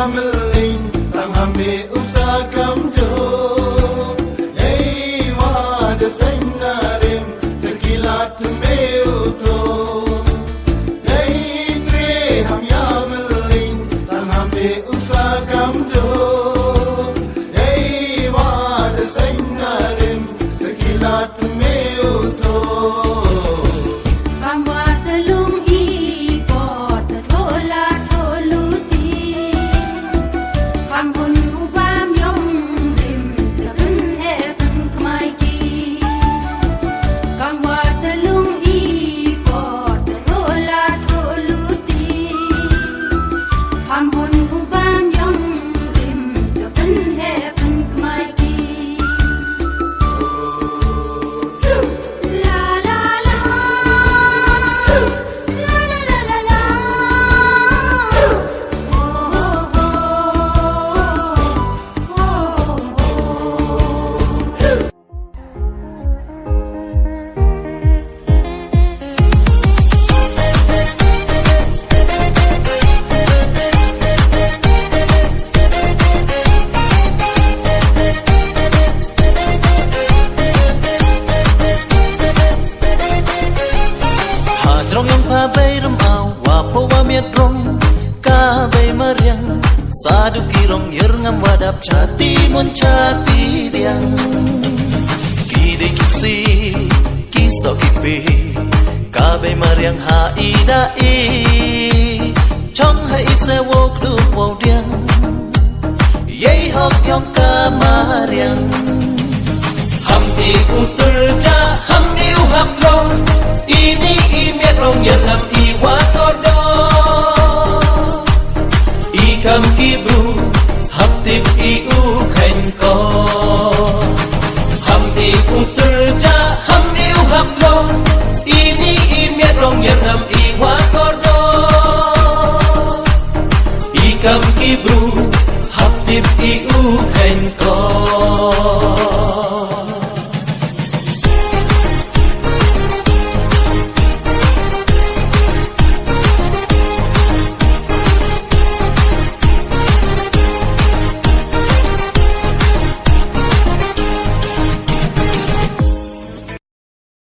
meling tang hambe usakam jo ei wa de seiñraij sekilat me uto ei tre ham ya meling tang hambe usakam jo ei wa de seiñraij sekilat me uto Sadu kirong yerngam wadap chati mon chati diang kide kisi kiso kipi kabe mariang ha ida I chong hai se wok du wo diang yei hok yong ka mariang ham I usterja ham I uhap lo ini I miet rong yerngam I wato